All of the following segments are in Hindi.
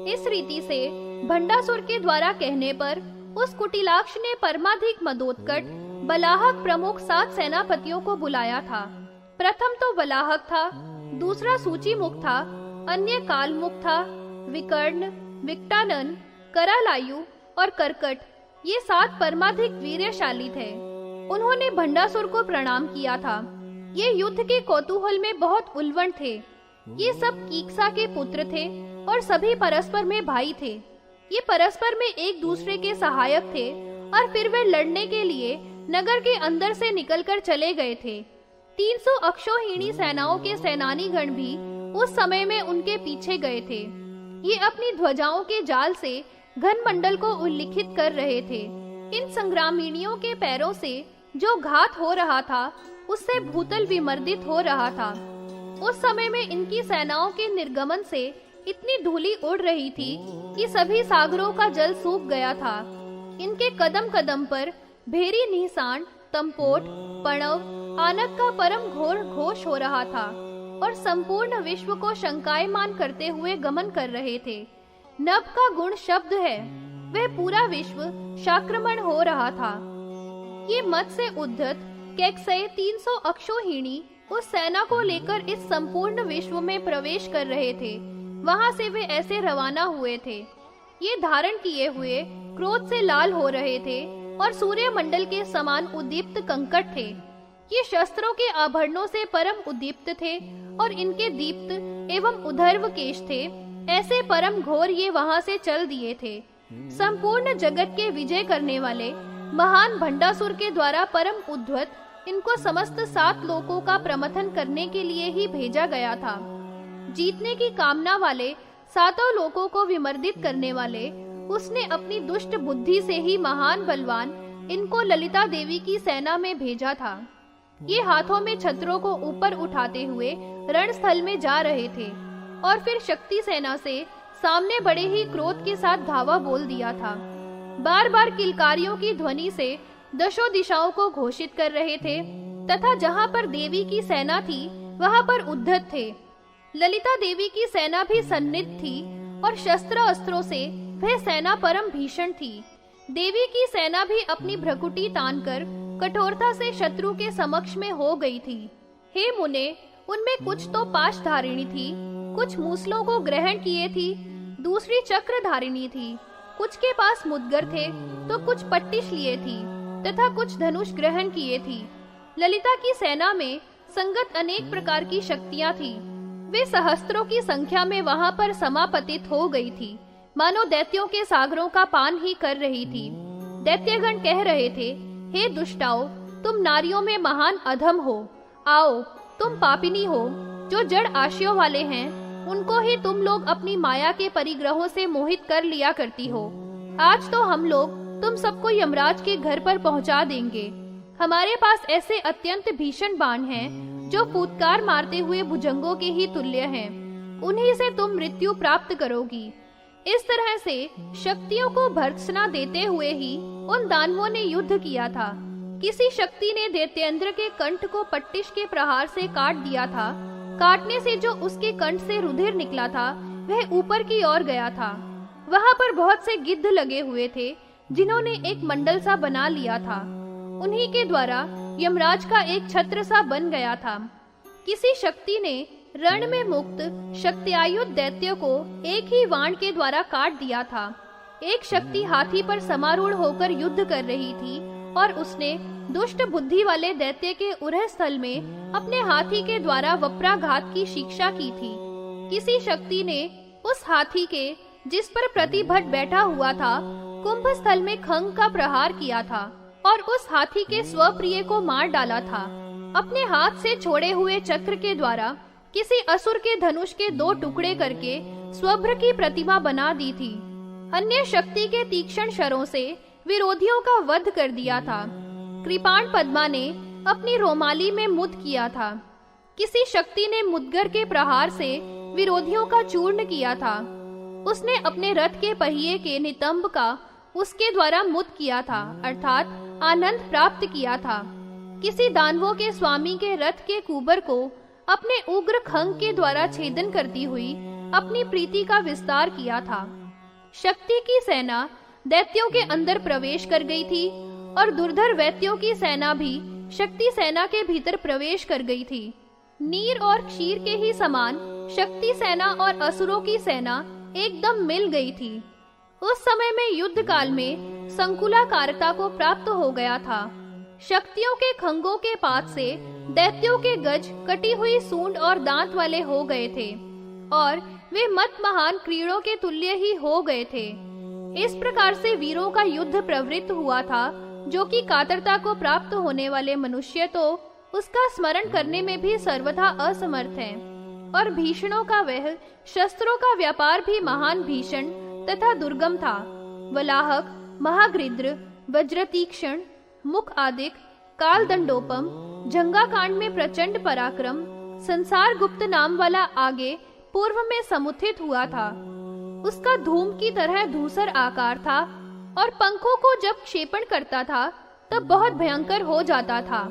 इस रीति से भंडासुर के द्वारा कहने पर उस कुटिलाक्ष ने परमाधिक मदोत्कट बलाहक प्रमुख 7 सेनापतियों को बुलाया था। प्रथम तो बलाहक था, दूसरा सूचीमुख था, अन्य कालमुख था, विकर्ण, विकटानन, करालायु और कर्कट, ये 7 परमाधिक वीर्यशाली थे। उन्होंने भंडासुर को प्रणाम किया था। ये युद्ध के कौतूहल में बहुत उल्वण थे। ये सब कीक्सा के पुत्र थे और सभी परस्पर में भाई थे। ये परस्पर में एक दूसरे के सहायक थे और फिर वे लड़ने के लिए नगर के अंदर से निकलकर चले गए थे। 300 अक्षौहिणी सेनाओं के सेनानीगण भी उस समय में उनके पीछे गए थे। ये अपनी ध्वजाओं के जाल से घन मंडल को उल्लिखित कर रहे थे। इन संग्रामिणियों के पैरों से जो घात हो रहा था उससे भूतल विमर्दित हो रहा था। उस समय में इनकी सेनाओं के निर्गमन से इतनी धूली उड़ रही थी कि सभी सागरों का जल सूख गया था। इनके कदम कदम पर भेरी निहसाण, तंपोट, पणव, आनक का परम घोर घोष हो रहा था और संपूर्ण विश्व को शंकायमान करते हुए गमन कर रहे थे। नभ का गुण शब्द है, वह पूरा विश्व शाक्रमण हो रहा था। ये मत से उद्धत कैकसय 300 अक्षौहिणी उस सेना को लेकर इस संपूर्ण विश्व में प्रवेश कर रहे थे। वहां से वे ऐसे रवाना हुए थे। ये धारण किए हुए क्रोध से लाल हो रहे थे और सूर्य मंडल के समान उद्दीप्त कंकट थे। ये शस्त्रों के आभरणों से परम उद्दीप्त थे और इनके दीप्त एवं उधर्व केश थे। ऐसे परम घोर ये वहां से चल दिए थे। संपूर्ण जगत के विजय करने वाले महान भंडासुर के द्वारा परम उद्धत इनको समस्त 7 लोकों का प्रमथन करने के लिए ही भेजा गया था। जीतने की कामना वाले 7 लोकों को विमर्दित करने वाले उसने अपनी दुष्ट बुद्धि से ही महान बलवान इनको ललिता देवी की सेना में भेजा था। ये हाथों में छत्रों को ऊपर उठाते हुए रणस्थल में जा रहे थे और फिर शक्ति सेना से सामने बड़े ही क्रोध के साथ धावा बोल दिया था। बार बार किलकारियों की ध्वनि से दशों दिशाओं को घोषित कर रहे थे तथा जहाँ पर देवी की सेना थी वहाँ पर उद्धत थे। ललिता देवी की सेना भी सन्निध थी और शस्त्र अस्त्रों से वह सेना परम भीषण थी। देवी की सेना भी अपनी भ्रकुटी तानकर कठोरता से शत्रु के समक्ष में हो गई थी। हे मुने, उनमें कुछ तो पाशधारिणी थी, कुछ मूसलों को ग्रहण किए थी, दूसरी चक्रधारिणी थी, कुछ के पास मुद्गर थे तो कुछ पट्टिश लिए थी तथा कुछ धनुष ग्रहण किए थी। ललिता की सेना में संगत अनेक प्रकार की शक्तियां थी। वे सहस्त्रों की संख्या में वहां पर समापतित हो गई थी, मानो दैत्यों के सागरों का पान ही कर रही थी। दैत्यगण कह रहे थे, हे दुष्टाओ, तुम नारियों में महान अधम हो। आओ, तुम पापिनी हो, जो जड़ आशयों वाले हैं उनको ही तुम लोग अपनी माया के परिग्रहों से मोहित कर लिया करती हो। आज तो हम लोग तुम सबको यमराज के घर पर पहुंचा देंगे। हमारे पास ऐसे अत्यंत भीषण बाण हैं जो फूटकार मारते हुए भुजंगों के ही तुल्य हैं। उन्हीं से तुम मृत्यु प्राप्त करोगी। इस तरह से शक्तियों को भर्त्सना देते हुए ही उन दानवों ने युद्ध किया था। किसी शक्ति ने दैत्येंद्र के कंठ को पट्टिश के प्रहार से काट दिया था। काटने से जो उसके कंठ से रुधिर निकला था वह ऊपर की ओर गया था। वहां पर बहुत से गिद्ध लगे हुए थे जिन्होंने एक मंडल सा बना लिया था। उन्हीं के द्वारा यमराज का एक छत्र सा बन गया था। किसी शक्ति ने रण में मुक्त शक्त्यायुत दैत्य को एक ही वाण के द्वारा काट दिया था। एक शक्ति हाथी पर समारूढ़ होकर युद्ध कर रही थी और उसने दुष्ट बुद्धि वाले दैत्य के उरह स्थल में अपने हाथी के द्वारा वप्राघात की शिक्षा की थी। किसी शक्ति ने उस हाथी के जिस पर प्रतिभट बैठा हुआ था कुंभ स्थल में खंग का प्रहार किया था और उस हाथी के स्वप्रिय को मार डाला था। अपने हाथ से छोड़े हुए चक्र के द्वारा किसी असुर के धनुष के 2 टुकड़े करके स्वभ्र की प्रतिमा बना दी थी। अन्य शक्ति के तीक्ष्ण शरों से विरोधियों का वध कर दिया था। कृपाण पद्मा ने अपनी रोमाली में मुद किया था। किसी शक्ति ने मुद्गर के प्रहार से विरोधियों का चूर्ण किया था। उसने अपने रथ के पहिए के नितंब का उसके द्वारा मुद किया था, अर्थात आनंद प्राप्त किया था। किसी दानवों के स्वामी के रथ के कुबर को अपने उग्र खंग के द्वारा छेदन करती हुई अपनी प्रीति का विस्तार किया था। शक्ति की सेना दैत्यों के अंदर प्रवेश कर गई थी और दुर्धर वैत्यों की सेना भी शक्ति सेना के भीतर प्रवेश कर गई थी। नीर और क्षीर के ही समान शक्ति सेना और असुरों की सेना एकदम मिल गई थी। उस समय में युद्ध काल में संकुलाकारता को प्राप्त हो गया था। शक्तियों के खंगों के पात से दैत्यों के गज कटी हुई सूंड और दांत वाले हो गए थे और वे मत महान क्रीड़ों के तुल्य ही हो गए थे। इस प्रकार से वीरों का युद्ध प्रवृत्त हुआ था, जो कि कातरता को प्राप्त होने वाले मनुष्य तो उसका स्मरण करने में भी सर्वथा असमर्थ हैं। और भीषणों का वह शस्त्रों का व्यापार भी महान भीषण तथा दुर्गम था। वलाहक, महागृद्र, वज्रतीक्ष्ण, मुख आदिक, काल दंडोपम, जंगाकांड में प्रचंड पराक्रम, संसार गुप्त नाम वाला आगे पूर्व में समुत्थित हुआ था। उसका धूम की तरह धूसर आकार था और पंखों को जब क्षेपण करता था तब बहुत भयंकर हो जाता था।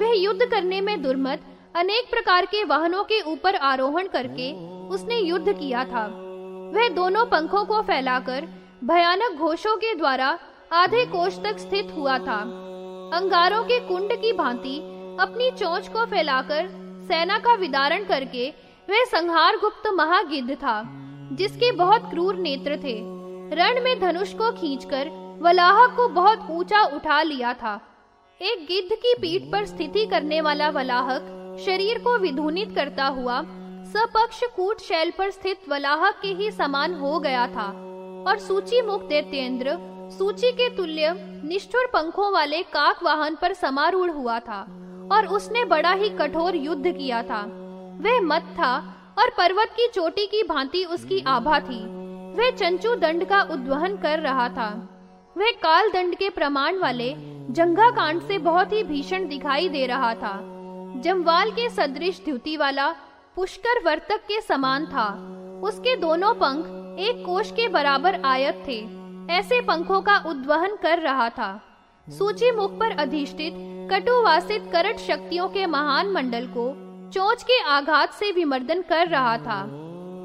वह युद्ध करने में दुर्मत अनेक प्रकार के वाहनों के ऊपर आरोहण करके उसने युद्ध किया था। वह दोनों पंखों को फैलाकर भयानक घोषों के द्वारा आधे कोश तक स्थित हुआ था। अंगारों के कुंड की भांति अपनी चोंच को फैलाकर सेना का विदारण करके वह संहार गुप्त महागिद्ध था, जिसके बहुत क्रूर नेत्र थे। रण में धनुष को खींचकर वलाहक को बहुत ऊंचा उठा लिया था। एक गिद्ध की पीठ पर स्थिति करने वाला वलाहक शरीर को विधूनित करता हुआ सपक्ष कूट शैल पर स्थित वलाहक के ही समान हो गया था और सूची मुख दैत्येंद्र सूची के तुल्य निष्ठुर पंखों वाले काक वाहन पर समारूढ़ हुआ था और उसने बड़ा ही कठोर युद्ध किया था। वह मत था और पर्वत की चोटी की भांति उसकी आभा थी। वह चंचू दंड का उद्वहन कर रहा था। वह काल दंड के प्रमाण वाले जंघा कांड से बहुत ही भीषण दिखाई दे रहा था। जमवाल के सदृश द्युति वाला पुष्कर वर्तक के समान था। उसके दोनों पंख एक कोश के बराबर आयत थे। ऐसे पंखों का उद्वहन कर रहा था। सूची मुख पर अधिष्ठित कटुवासित करट शक्तियों के महान मंडल को चोंच के आघात से विमर्दन कर रहा था।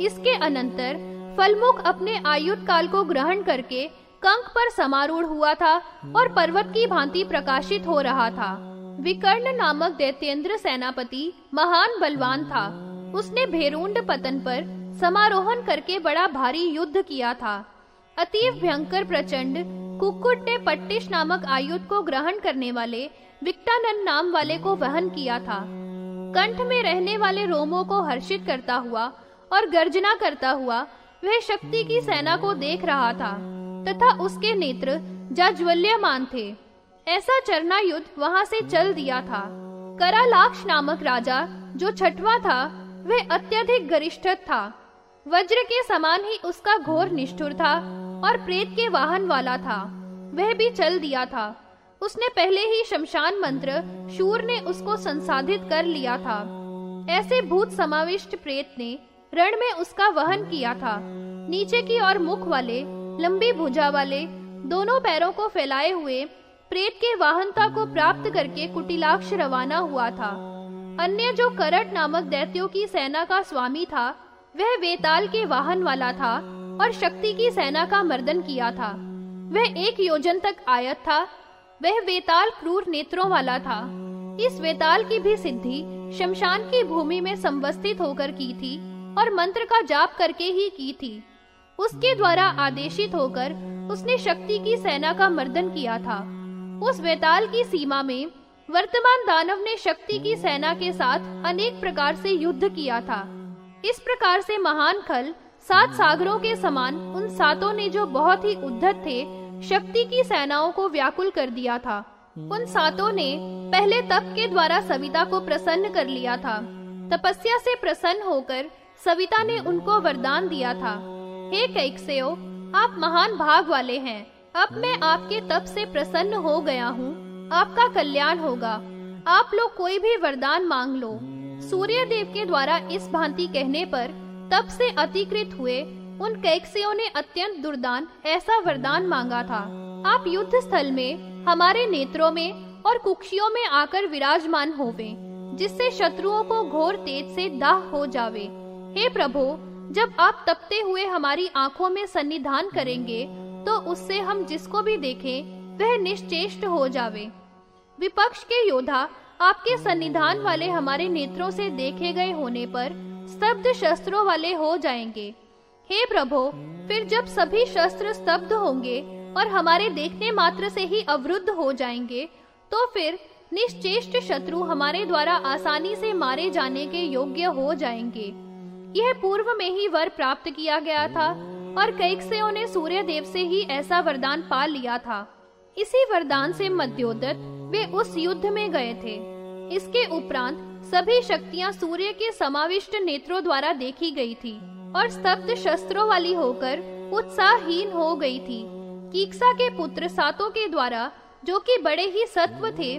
इसके अनंतर फलमुख अपने आयुध काल को ग्रहण करके कंक पर समारूढ़ हुआ था और पर्वत की भांति प्रकाशित हो रहा था। विकर्ण नामक दैत्येंद्र सेनापति महान बलवान था। उसने भेरुंड पतन पर समारोहण करके बड़ा भारी युद्ध किया था। अतीव भयंकर प्रचंड कुक्कुट ने पट्टिश नामक आयुध को ग्रहण करने वाले विक्टानन नाम वाले को वहन किया था। कंठ में रहने वाले रोमों को हर्षित करता हुआ और गर्जना करता हुआ वह शक्ति की सेना को देख रहा था तथा उसके नेत्र जाज्वल्यमान थे। ऐसा चरना युद्ध वहां से चल दिया था। करालाक्ष नामक राजा जो छठवां था वह अत्यधिक गरिष्ठ था। वज्र के समान ही उसका घोर निष्ठुर था और प्रेत के वाहन वाला था। वह भी चल दिया था। उसने पहले ही शमशान मंत्र शूर ने उसको संसाधित कर लिया था। ऐसे भूत समाविष्ट प्रेत ने रण में उसका वहन किया था। नीचे की ओर मुख वाले, लंबी भुजा वाले, दोनों पैरों को फैलाए हुए प्रेत के वाहनता को प्राप्त करके कुटिलाक्ष रवाना हुआ था। अन्य जो करट नामक दैत्यों की सेना का स्वामी था वह वेताल के वाहन वाला था और शक्ति की सेना का मर्दन किया था। वह 1 योजन तक आयत था। वह वेताल क्रूर नेत्रों वाला था। इस वेताल की भी सिद्धि शमशान की भूमि में संवस्थित होकर की थी और मंत्र का जाप करके ही की थी। उसके द्वारा आदेशित होकर उसने शक्ति की सेना का मर्दन किया था। उस वेताल की सीमा में वर्तमान दानव ने शक्ति की सेना के साथ अनेक प्रकार से युद्ध किया था। इस प्रकार से महान खल 7 सागरों के समान उन सातों ने, जो बहुत ही उद्धत थे, शक्ति की सेनाओं को व्याकुल कर दिया था। उन सातों ने पहले तप के द्वारा सविता को प्रसन्न कर लिया था। तपस्या से प्रसन्न होकर सविता ने उनको वरदान दिया था, हे कैकसेयो, आप महान भाग वाले हैं। अब मैं आपके तप से प्रसन्न हो गया हूँ। आपका कल्याण होगा। आप लोग कोई भी वरदान मांग लो। सूर्य देव के द्वारा इस भांति कहने पर तप से अतिकृत हुए उन कैकसेयों ने अत्यंत दुर्दान ऐसा वरदान मांगा था, आप युद्ध स्थल में हमारे नेत्रों में और कुक्षियों में आकर विराजमान होवे, जिससे शत्रुओं को घोर तेज से दाह हो जावे। हे प्रभु, जब आप तपते हुए हमारी आंखों में सन्निधान करेंगे तो उससे हम जिसको भी देखें वह निश्चेष्ट हो जावे। विपक्ष के योद्धा आपके सन्निधान वाले हमारे नेत्रों से देखे गए होने पर स्तब्ध शस्त्रों वाले हो जाएंगे। हे प्रभो, फिर जब सभी शस्त्र स्तब्ध होंगे और हमारे देखने मात्र से ही अवरुद्ध हो जाएंगे, तो फिर निश्चेष्ट शत्रु हमारे द्वारा आसानी से मारे जाने के योग्य हो जाएंगे। यह पूर्व में ही वर प्राप्त किया गया था और कैकसेयों ने सूर्य देव से ही ऐसा वरदान पा लिया था। इसी वरदान से मध्योदत वे उस युद्ध में गए थे। इसके उपरांत सभी शक्तियां सूर्य के समाविष्ट नेत्रों द्वारा देखी गई थी और स्तब्ध शस्त्रों वाली होकर उत्साहहीन हो गई थी। कीक्सा के पुत्र सातों के द्वारा, जो कि बड़े ही सत्व थे,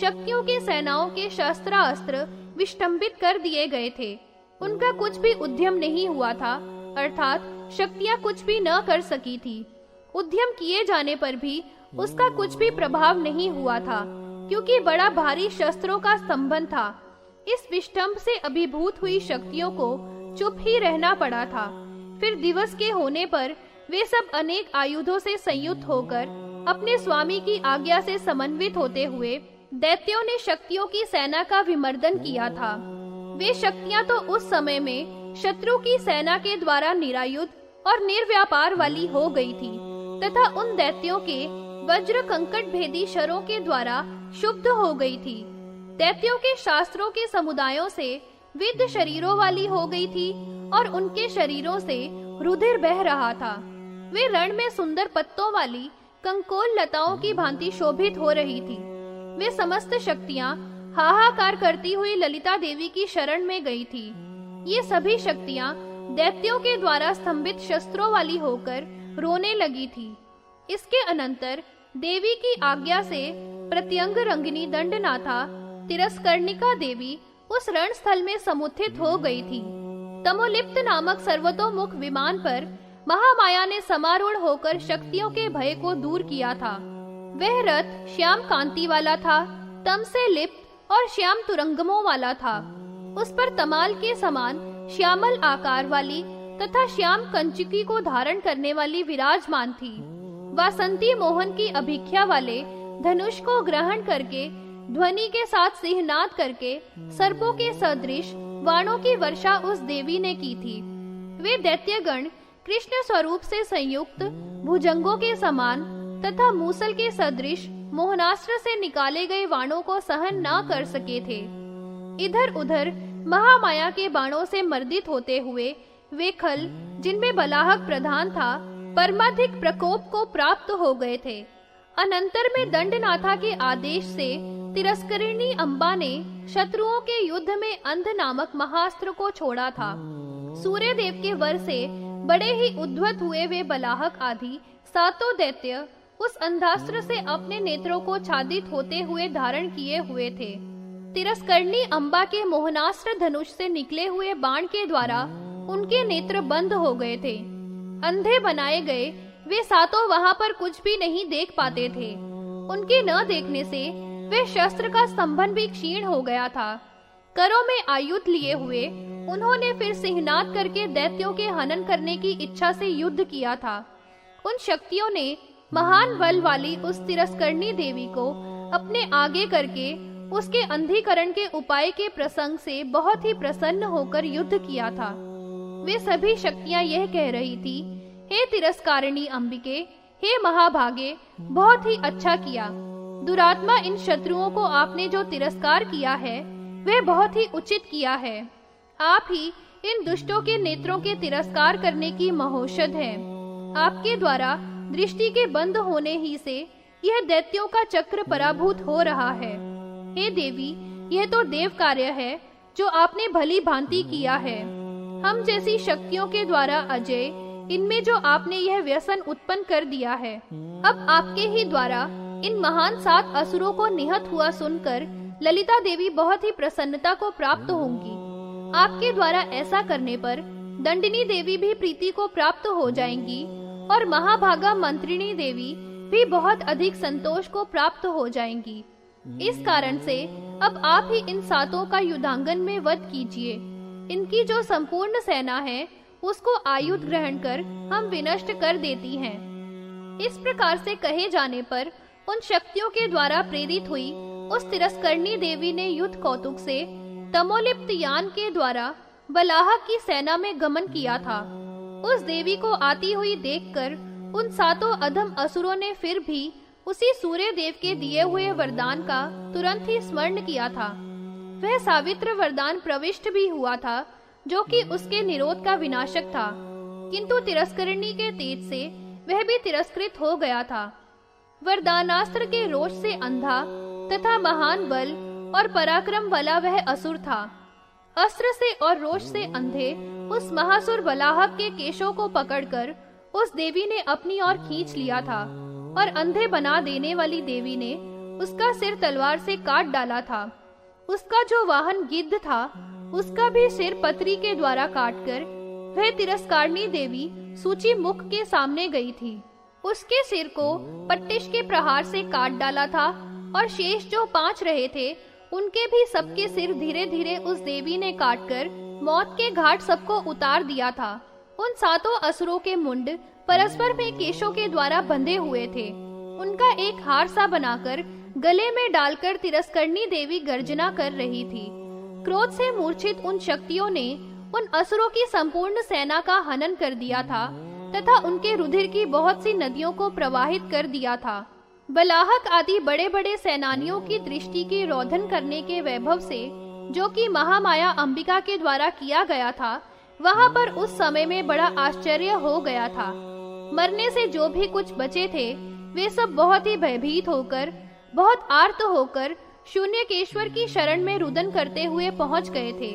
शक्तियों की सेनाओं के शस्त्रास्त्र विष्टंबित कर दिए गए थे। उनका कुछ भी उद्यम नहीं हुआ था, अर्थात शक्तियां कुछ भी न कर सकी थी। उद्यम किए जाने पर भी उसका कुछ भी प्रभाव नहीं हुआ था, क्योंकि बड़ा भारी शस्त्रों का स्तंभन था। इस विष्टंभ से अभिभूत हुई शक्तियों को चुप ही रहना पड़ा था। फिर दिवस के होने पर वे सब अनेक आयुधों से संयुक्त होकर अपने स्वामी की आज्ञा से समन्वित होते हुए दैत्यों ने शक्तियों की सेना का विमर्दन किया था। वे शक्तियां तो उस समय में शत्रु की सेना के द्वारा निरायुध और निर्व्यापार वाली हो गई थी तथा उन दैत्यों के वज्र कंकट भेदी शरों के द्वारा शुद्ध हो गई थी। दैत्यों के शास्त्रों के समुदायों से विद्ध शरीरों वाली हो गई थी और उनके शरीरों से रुधिर बह रहा था। वे रण में सुंदर पत्तों वाली कंकोल लताओं की भांति शोभित हो रही थी। वे समस्त शक्तियां हाहाकार करती हुई ललिता देवी की शरण में गई थी। ये सभी शक्तियां दैत्यों के द्वारा स्तंभित शस्त्रों वाली होकर रोने लगी थी। इसके अनंतर देवी की आज्ञा से प्रत्यंग रंगिनी दंडनाथा तिरस्कर्णिका देवी उस रण स्थल में समुत्थित हो गई थी। तमोलिप्त नामक सर्वतोमुख विमान पर महामाया ने समारूढ़ होकर शक्तियों के भय को दूर किया था। वह रथ श्याम कांति वाला था, तम से लिप्त और श्याम तुरंगमों वाला था। उस पर तमाल के समान श्यामल आकार वाली तथा श्याम कंचुकी को धारण करने वाली विराजमान थी। वासंती मोहन की अभिख्या वाले धनुष को ग्रहण करके ध्वनि के साथ सिंहनाद करके सर्पों के सदृश बाणों की वर्षा उस देवी ने की थी। वे दैत्यगण कृष्ण स्वरूप से संयुक्त भुजंगों के समान तथा मूसल के सदृश मोहनास्त्र से निकाले गए बाणों को सहन न कर सके थे। इधर उधर महामाया के बाणों से मर्दित होते हुए वे खल, जिनमें बलाहक प्रधान था, परमाधिक प्रकोप को प्राप्त हो गए थे। अनंतर में दंडनाथा के आदेश से तिरस्करिणी अम्बा ने शत्रुओं के युद्ध में अंध नामक महास्त्र को छोड़ा था। सूर्य देव के वर से बड़े ही उद्धत हुए वे बलाहक आदि सातों दैत्य उस अंधास्त्र से अपने नेत्रों को छादित होते हुए धारण किए हुए थे। तिरस्करणी अम्बा के मोहनास्त्र धनुष से निकले हुए बाण के द्वारा उनके नेत्र बंद हो गए थे। अंधे बनाए गए वे सातों वहां पर कुछ भी नहीं देख पाते थे। उनके न देखने से वे शस्त्र का स्तंभन भी क्षीण हो गया था। करों में आयुध लिए हुए उन्होंने फिर सिंहनाद करके दैत्यों के हनन करने की इच्छा से युद्ध किया था। उन शक्तियों ने महान बल वाली उस तिरस्करणी देवी को अपने आगे करके उसके अंधीकरण के उपाय के प्रसंग से बहुत ही प्रसन्न होकर युद्ध किया था। वे सभी शक्तियां यह कह रही थी, हे तिरस्कारिणी अंबिके, हे महाभागे, बहुत ही अच्छा किया। दुरात्मा इन शत्रुओं को आपने जो तिरस्कार किया है वह बहुत ही उचित किया है। आप ही इन दुष्टों के नेत्रों के तिरस्कार करने की महौषध है। आपके द्वारा दृष्टि के बंद होने ही से यह दैत्यों का चक्र पराभूत हो रहा है। हे देवी, यह तो देव कार्य है जो आपने भली भांति किया है। हम जैसी शक्तियों के द्वारा अजय इनमें जो आपने यह व्यसन उत्पन्न कर दिया है, अब आपके ही द्वारा इन महान 7 असुरों को निहत हुआ सुनकर ललिता देवी बहुत ही प्रसन्नता को प्राप्त होंगी। आपके द्वारा ऐसा करने पर दंडिनी देवी भी प्रीति को प्राप्त हो जाएंगी और महाभागा मंत्रिणी देवी भी बहुत अधिक संतोष को प्राप्त हो जाएंगी। इस कारण से अब आप ही इन सातों का युद्धांगन में वध कीजिए। इनकी जो संपूर्ण सेना है उसको आयुध ग्रहण कर हम विनष्ट कर देती हैं। इस प्रकार से कहे जाने पर उन शक्तियों के द्वारा प्रेरित हुई उस तिरस्करणी देवी ने युद्ध कौतुक से तमोलिप्त यान के द्वारा बलाहक की सेना में गमन किया था। उस देवी को आती हुई देखकर उन 7 अधम असुरों ने फिर भी उसी सूर्य देव के दिए हुए वरदान का तुरंत ही स्मरण किया था। वह सावित्र वरदान प्रविष्ट भी हुआ था, जो कि उसके निरोध का विनाशक था, किंतु तिरस्करणी के तेज से वह भी तिरस्कृत हो गया था। वरदानास्त्र के रोष से अंधा तथा महान बल और पराक्रम वाला वह असुर था। अस्त्र से और रोष से अंधे उस महासुर बलाहक के केशों को पकड़कर उस देवी ने अपनी ओर खींच लिया था और अंधे बना देने वाली देवी ने उसका सिर तलवार से काट डाला था। उसका जो वाहन गिद्ध था, उसका भी सिर पत्री के द्वारा काटकर वह तिरस्कारणी देवी सूची मुख के सामने गई थी। उसके सिर को पट्टिश के प्रहार से काट डाला था और शेष जो 5 रहे थे, उनके भी सबके सिर धीरे धीरे उस देवी ने काटकर मौत के घाट सबको उतार दिया था। उन 7 असुरों के मुंड परस्पर में केशों के द्वारा बंधे हुए थे। उनका एक हार सा बनाकर गले में डालकर तिरस्करणी देवी गर्जना कर रही थी। क्रोध से मूर्छित उन शक्तियों ने उन असुरों की संपूर्ण सेना का हनन कर दिया था तथा उनके रुधिर की बहुत सी नदियों को प्रवाहित कर दिया था। बलाहक आदि बड़े बड़े सेनानियों की दृष्टि की रोधन करने के वैभव से, जो कि महामाया अंबिका के द्वारा किया गया था, वहां पर उस समय में बड़ा आश्चर्य हो गया था। मरने से जो भी कुछ बचे थे, वे सब बहुत ही भयभीत होकर, बहुत आर्त होकर शून्यकेश्वर की शरण में रुदन करते हुए पहुंच गए थे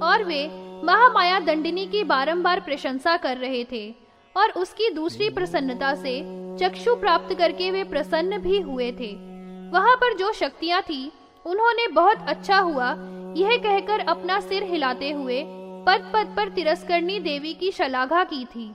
और वे महामाया दंडिनी की बारंबार प्रशंसा कर रहे थे और उसकी दूसरी प्रसन्नता से चक्षु प्राप्त करके वे प्रसन्न भी हुए थे। वहां पर जो शक्तियां थी, उन्होंने बहुत अच्छा हुआ यह कहकर अपना सिर हिलाते हुए पद पद पर तिरस्करणी देवी की शलाघा की थी।